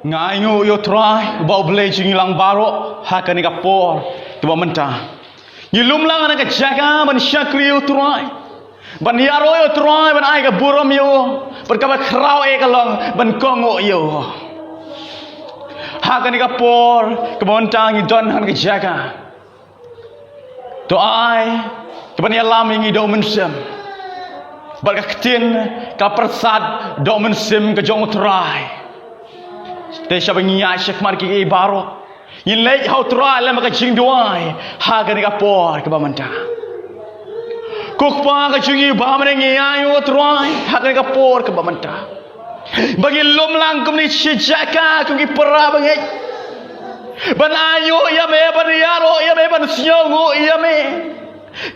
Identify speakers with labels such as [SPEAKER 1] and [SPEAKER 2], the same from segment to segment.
[SPEAKER 1] ngayu yo try bau beli jingilang baro hakani kapor tu mentah nyilum lang ana jaga ban syakri yo try ban yaro yo try ban ai ka burom yo ban ka krau e kalong ban kongo yo hakani kapor kemontang ni don han jaga to ai ban yalam ngi do mensem ban ka tin ka persad do mensem ka jong try te siya bangiya siya kmarki baro yin lej hau try la maka jing duai ha ga ni kapor ke bamanta kok pa ka jingi ba mane ngiya yo try ha ga ni kapor ke bamanta bagi lom lang kum ni sijaka kum ki pera bangai ban ayo ya me ban yaro ya me ban siongo ya me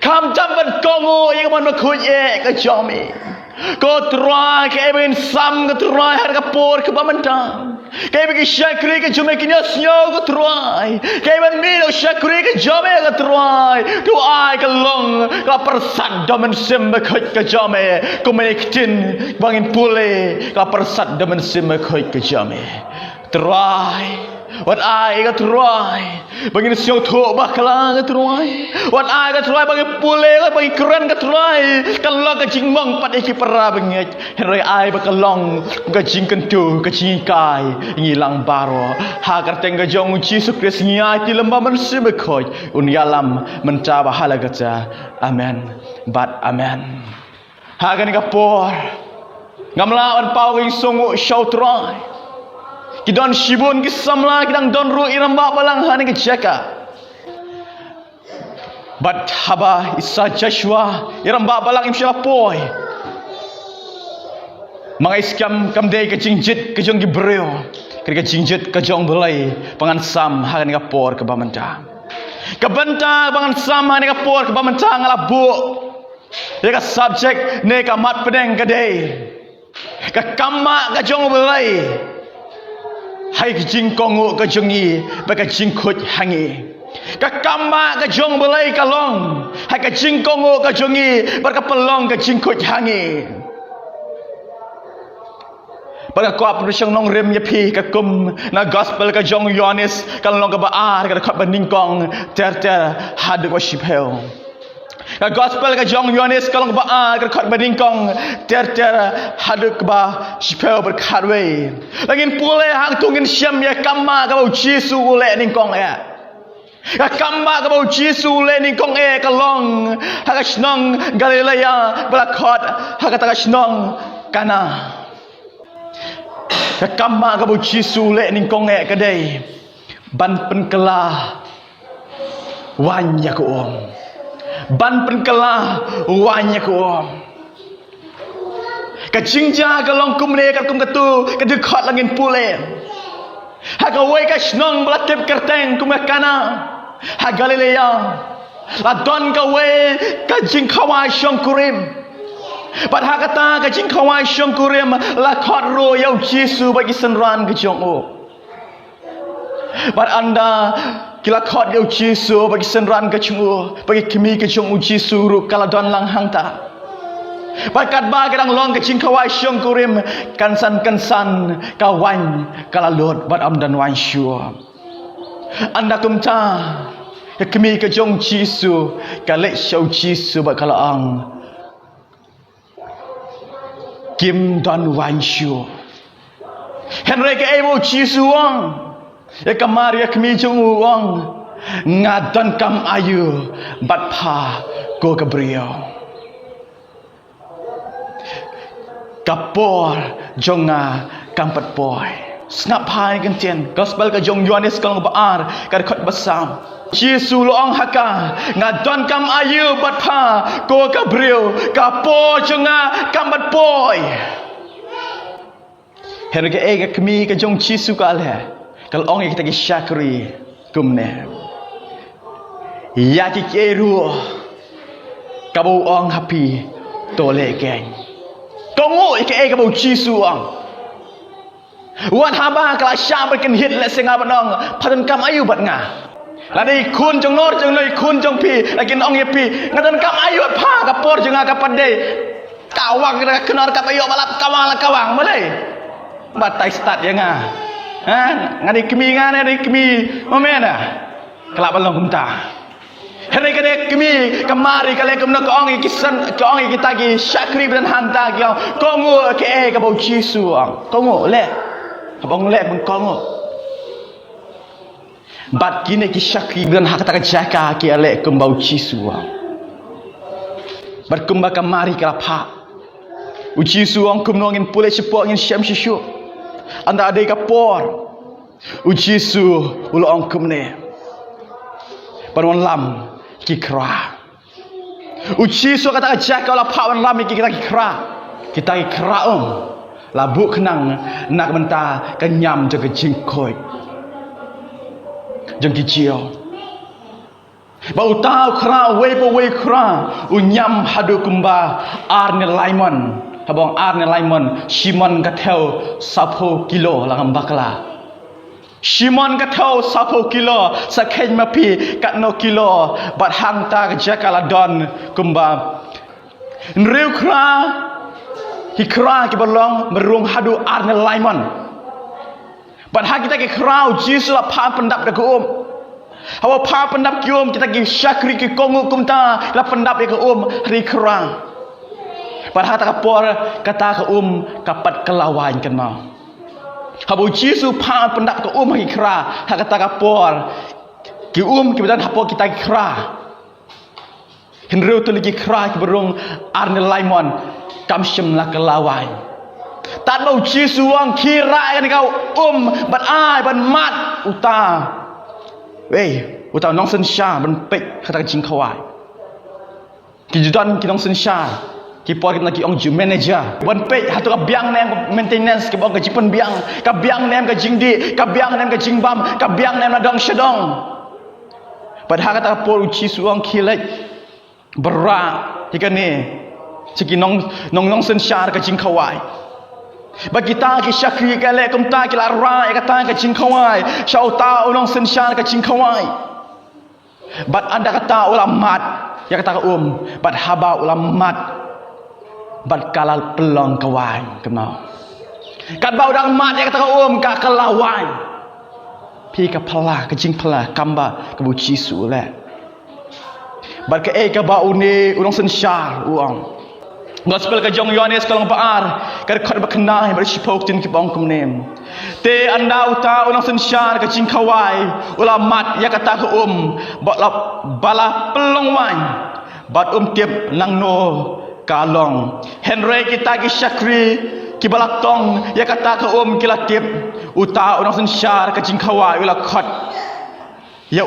[SPEAKER 1] kam jam ban kongo ya ban ma khu ye ka jomi ko try ke ben sam ka try har kapor ke bamanta kay bagi syakri ke jume kinya snyo ko try kay ban mino syakri ke jume ko try tu ai ka long ka persat domen sim khoj ka jume ko meniktin bangin pule ka persat domen sim khoj ka jume try wat ai ka try bangin snyo tho bakla ka try wat ai ka try bangin pule ka bangin keren ka try ka long ka jingmong pat iki para bangit henry ai ba ka long ka jing kentu ka jing kai ngilang baro hagar tengga jong Jesus Kristus ngai ti lembah mensi bekhoj un yalam menca bahala gaca amen bat amen hagar ni kapor ngamla on pau ing songu shautrai kidon shibun kisamla kidang don ru iramba balang hani ke jaka bat haba isa Joshua iramba balang im syapoi mga iskam kamday ka jingjit ka jong gibreo ka jingjit ka jong belai pangan sam hagan ka por ka bamanta ka banta pangan sam hagan ka por ka bamanta ngalabu ya ka subject ne ka mat pedeng ka day ka kama ka jong belai hai ka jing kongu ka jongi ba ka jing khoj hangi ka kama ka jong belai ka long hai ka jing kongu ka jongi ba ka pelong ka jing khoj hangi pada kau apa nusyang nong rem nyepi kakum na gospel ka jong Yohanes kalau nong ka baar ka kau beningkong ter had worship hell ka gospel ka jong Yohanes kalau ka baar ka kau beningkong ter had ka ba shipel berkharwe lagin pule hang tungin syam ya kama ka bau Jesu ule ningkong ya ka kama ka bau Jesu ule ningkong ka long ha ka snong Galilea belakot ha ka ta snong kana kama ka bu Jesu le ning kong e kadai ban pen kala wan ya ko om ban pen kala wan ya ko om ka jingja ka long kum le ka kum ka tu ka de khot langin pule ha ka wei ka snong blatep kerteng kum ka kana ha Galilea la don ka wei ka jing khawai shong kurim Pat hakata ka jing khawai shong kurem la khot ro yau Jesu bagi senran ke jong o. Pat anda kila khot yau Jesu bagi senran ke jong o bagi kemi ke jong u Jesu ru kala don lang hang ta. Pat kat ba kadang long ke jing khawai shong kurem kansan ka wan kala lot bat am dan wan syua. Anda kumta ya kemi ke jong Jesu kalek syau Jesu bat kala ang Kim don wan shu Henry ke ebo Jesu wang ya kamar ya kemi jong wang ngadon kam ayu bat pa go Gabriel kapor jonga kampat boy snap pai kan tien gospel ka jong Yohanes kang baar ka khot basam Jesu loong haka ngadon kam ayu bat pa go Gabriel kapor jonga kampat boy Henry ke ega kemi ka jong Jesu ka le kal ong kita ki syakri kumne ya ki keru kabu ong happy tole geng kongo ke ega bu Jesu ong wan haba kala syam berken hit le senga banong patun kam ayu bat nga lani kun jong nor jong noi kun jong pi lakin ong ye pi ngadan kam ayu pa kapor jong ka pande kawang kenor ka ayu balap kawang malai batai start ya nga ngani kemi ngani kemi mamena kelap balong kumta hari kene kemi kemari kale kemna ko ongi kisan ko ongi kita ki syakri dan hanta ki kongo ke ka bau Yesu kongo le ka bau le mun kongo bat kini ki syakri dan hak ta jaka ki ale kum bau Yesu bat kum ba kemari kala pha uji suang kum nongin pule sepok ngin syam sisyu anda ada ka por uji su ulo ong kum ne parwan lam ki kra uji su kata jaka la pha wan lam ki kita ki kra labu kenang nak benta kenyam jaga jingkoi jeng kicil bau tau kra we kra unyam hadu kumba arne laimon habong arne laimon Simon kathel sapo kilo langam bakla Simon kathel sapo kilo sakhen mapi katno kilo bat hangta jakala don kumba nriu kra hikra ki bolong merung hadu arne laimon bat ha kita ki krau jisu la pa pendap de kum hawa pa pendap kium kita ki syakri ki kongu kumta la pendap ke hari kra bat ha ta por kata ke kapat kelawan kan mau habu jisu pa pendap ke hari kra ha kata ka por ki ki bedan hapo kita ki kra henreu tu lagi kra ki berung arne laimon kam syem la kelawan tan mau jisu wang kira kan kau bat ai ban mat uta uta nong sen sha ban pek kata jing khawai ki judan ki nong sen sha ki por ki lagi ong ju manager ban pek hatu ka biang nem maintenance ki bong ka jipen biang ka biang nem ka jing di ka biang nem ka jing bam ka biang nem la dong shadong padahal kata por uji suang kilek berak ikane ciki nong sen sha ka jing khawai bagi ta ki syakri kale kum ta ki lara ya kata ka jing khawai syau ta ulong sen sha ka jing khawai bat anda kata ulamat ya kata ka bat haba ulamat bat kalal pelong kawai kenal kat bau dang mat ya kata ka ka kelawai pi ka pala ka jing pala kamba ka bu Jisu le bat ka ka bau ni ulong sen sha uang Gospel ka jong Yohanes kalong paar kar khot bakna ber sipok tin ki bong kum nem te anda uta ulang sensyar ka jing khawai ulamat ya kata ka bala pelong wan bat tiep nang no kalong henry kita ki syakri ki bala tong ya kata ka kila tiep uta ulang sensyar ka jing khawai ula khot ya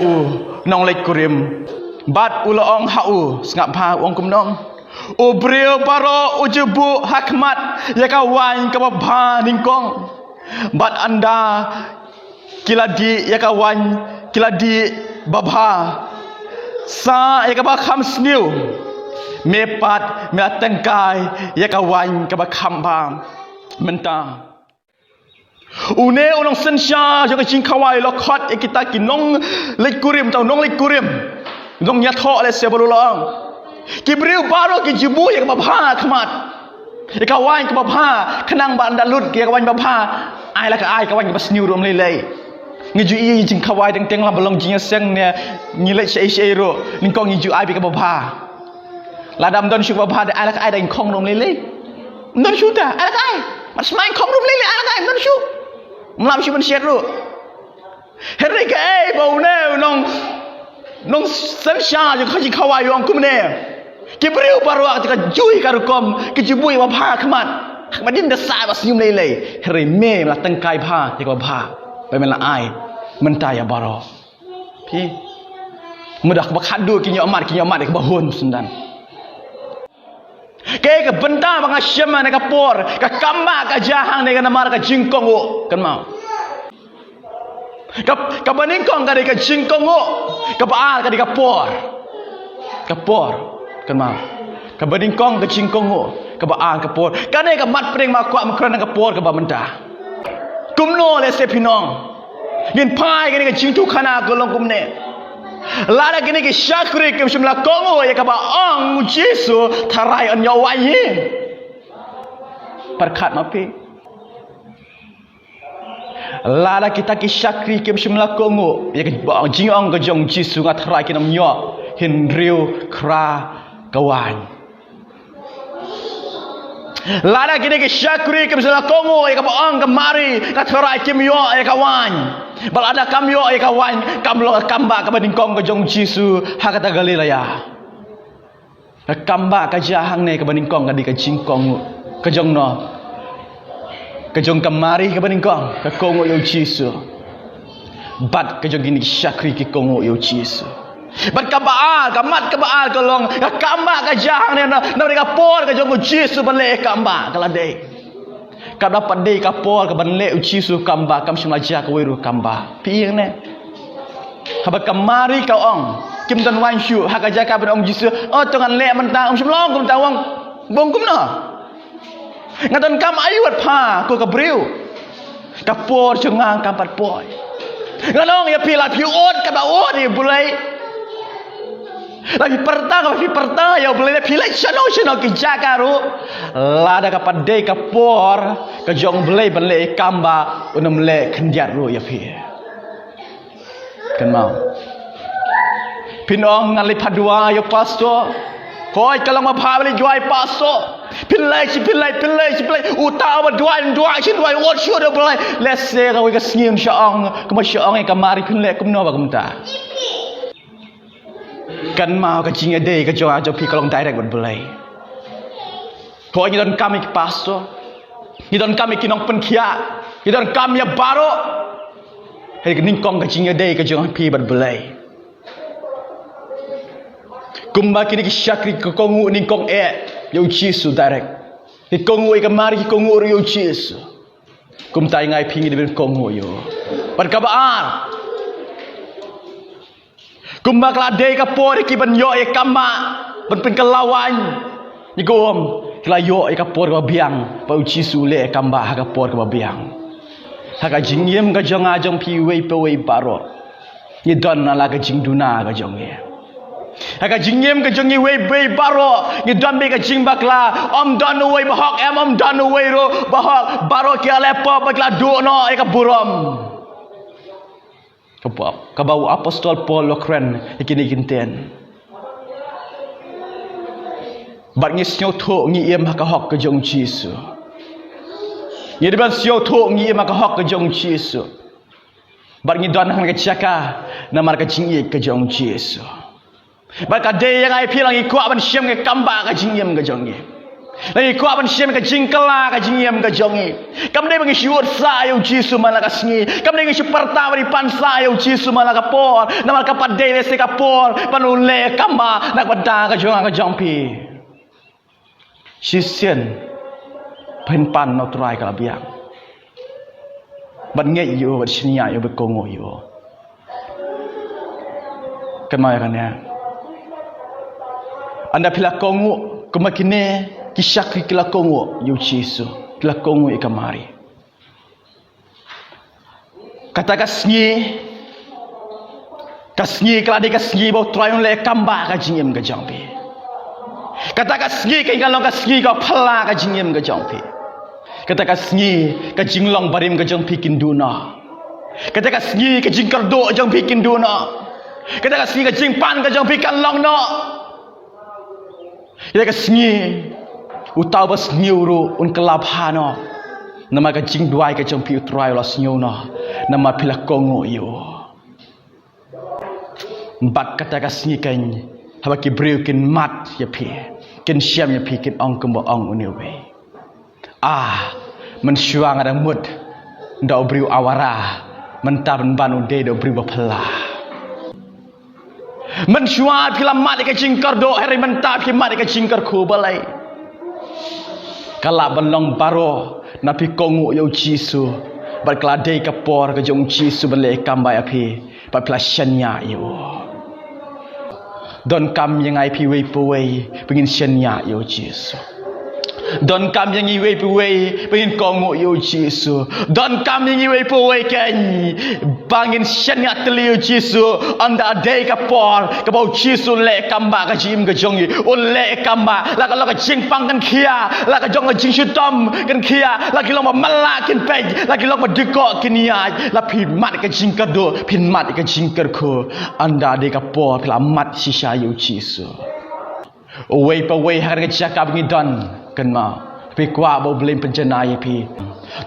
[SPEAKER 1] nong lek kurim bat ula ong hau sngap pha ong kum nong Ubril paro ujubu hakmat ya kawan ka babha ningkong bat anda kiladi ya kawan kiladi babha sa ya ka ba kham sniu mepat melatengkai ya kawan ka ba kham ba menta une unong sensya jo ka jing khawai lo khot kita kinong lekurim tau nong lekurim nong nyatho le sebolulong Kibriu baru ki jibu ya babha khmat ya kawan ka babha khnang ban dalut ya kawan babha ai la ka ai kawan ka basniu rom lei ngiju i jing khawai teng teng la balong jing seng ne ngilai sei ro ningkong ngiju ai bi ka babha la dam don shu babha ai la ka ai dang khong rom lei don shu ta ai la ka ai mas main khong rom lei ai la ka ai don shu mlam shu ban shet ro herre ka ai bau ne nong sen sha ju khaji khawai yong kum ne Kibriu baru ketika jui karukom kejubui wabha khmat khmadin desa bas nyum lei heri me la tengkai bha ya wabhaไปมันละอายมันตายบารอพี่mudah bakadu kinya amat ke bahun sundan ke benta bang asyama ne kapor ka kamba ka jahang ne kana mar ka jingkong kan mau ka baningkong ka jingkong ka baal ka kapor kan mau ka baningkong ka jingkong ka baal kapor ka ne ka mat preng ma kwa makran ka por ka ba menta kumno le se pinong ngin pai ka ne ka jingtu khana ko long kumne lada kini ke syakri ke semula kongo ya kaba ong Yesu tarai on yawayi perkat mapi Lada kita kisakri kim shimla kongo ya ba jingong ga jong jisu ngat rai kinam nyo hin riu kra kawan. Lada kita kisakri kim shimla kongo ya ba ong kamari ngat rai kim yo ya kawan. Bal ada kam yo ya kawan kam lo kamba ka bading kong ga jong jisu hakata Galilea. Kamba ka jahang ne ka bading kong ga di ka jingkong ka jong no. Kejong kamari ke baningkong ke kongo yo Jisu. Bat kejong gini syakri ke kongo yo Jisu. Bat kabaal kamat kabaal kolong kamba ka jahang ne na mereka por kejong Jisu bale kamba kalade. Kada pade ka por ke banle Jisu kamba kam semaja ke wiru kamba. Pieng ne. Haba kamari ka ong kim dan wan shu haka jaka ben ong Jisu. Oh tangan le mentang semlong kum tawang bongkum no. Ngaton kam ayuat pa ko kabriu kapor cengang kampat poy ngalong ya pilat piot ka baot ni bulai lagi perta ya bulai pilai chano ki jakaru lada kapade kapor ka jong bulai banle kamba unam le kendiat ru ya pi kan mau pinong ngali padua ya pastor koi kalau ma pha bali juai pastor pilai utawa dua shin dua what should have like let's say ka sngim shaong ka shaong ka mari pilai kum no ba kum ta kan mau ka jinga dei ka jo pi kalong direct bot bulai koi ni don kami pastor ni don kami kinong pen khia ni don kam ya baro hei ning kong ka jinga dei ka jo pi bot bulai kumba kini syakri ke kongu ni kong yo Jisu direct ni kongu ke mari ki kongu yo Jisu kum tai ngai pingi de kongu yo par kabar kumba klade ka por ki ban yo e kama ban pen kelawan ni gom kla yo e ka por ka biang pa Jisu le kamba ha ka por ka biang ha ka jingyem ka jong a jong pi wei pe wei baro ni don na la ka jing duna ka jong ye Haka jingem ke jongi wei baro ni dambe ke jing bakla om don wei bahok om don wei ro bahok baro ki alepo bakla do no e ka burom ka bau apostol Paul lokren ikini ginten bat ni snyo tho ngi em haka hok ke jong Jisu ni de ban snyo tho ngi em haka hok ke jong Jisu bat ni don hang ke chaka na mar ka jing ke jong Jisu Baka day yang ai pilang ikut aban siam ke kamba ka jingyam ka jongi. Lagi ikut aban siam ke jingkela ka jingyam ka jongi. Kam day bangi syuat sa yo Jisu malaka sngi. Kam day ngi pertama di pansa yo Jisu malaka por. Namal ka padai le se ka por panule kamba nak pada ka jonga ka jongpi. Sisen pen pan no try ka biang. Ban ngai yo bat snia yo be kongo yo. Kan mai kan ya. Anda pila kongu kemakine kisyak kila kongu yo Jisu kila kongu ikamari kata kasnyi kala de kasnyi bo trayon le kamba ka jingem ka jampi kata kasnyi ka ngalong kasnyi ka phala ka jingem ka jampi kata kasnyi ka jinglong barim ka jampi kinduna kata kasnyi ka jingkardo jampi kinduna kata kasnyi ka jingpan ka jampi kanlong no ya ka sngi utau bas niuru un kelabhano nama ka jing duai ka jampi utrai la snyona nama pila kongo yo bat kata ka sngi kan haba ki breu kin mat ya pi kin siam ya pi kin ong kumba ong unewe men syuang ada mud nda breu awara mentar banu de do breu bapala mensyuat pila mat ke jingkar do hari mentap ki mat ke jingkar ku balai kala benlong baro napi kongu yo Jisu berkeladai ke por ke jong Jisu balai kambai api pa pila syanya yo don kam yang ai pi wei puwei pengin syanya yo Jisu don kam yang iwei puwei pengin kongu yo Jisu don kam yang iwei puwei kan bangin syanya teliu Jisu anda dei kapor kabau Jisu le kamba ka jim ka jongi ole kamba la ka jing pang kan khia la ka jong ka jing shutom kan khia la ki long ma mala kin pej la ki long ma diko kin yai la phin mat ka jing ka do phin mat ka jing ka ko anda dei kapor pla mat sisa yu Jisu owei pa wei har ka cakap ngi don kan ma pi kwa bo blem pencenai pi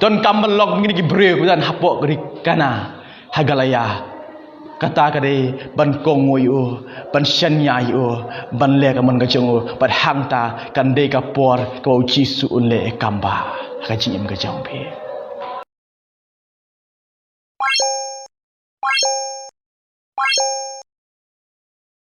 [SPEAKER 1] ton kamelok ngini ki breu dan hapok ri kana hagalaya kata kade ban kong yu ban shanya yu ban le ka man ka chong ban hangta kan de ka por ko Jisu un le kamba ka jim ka jong pi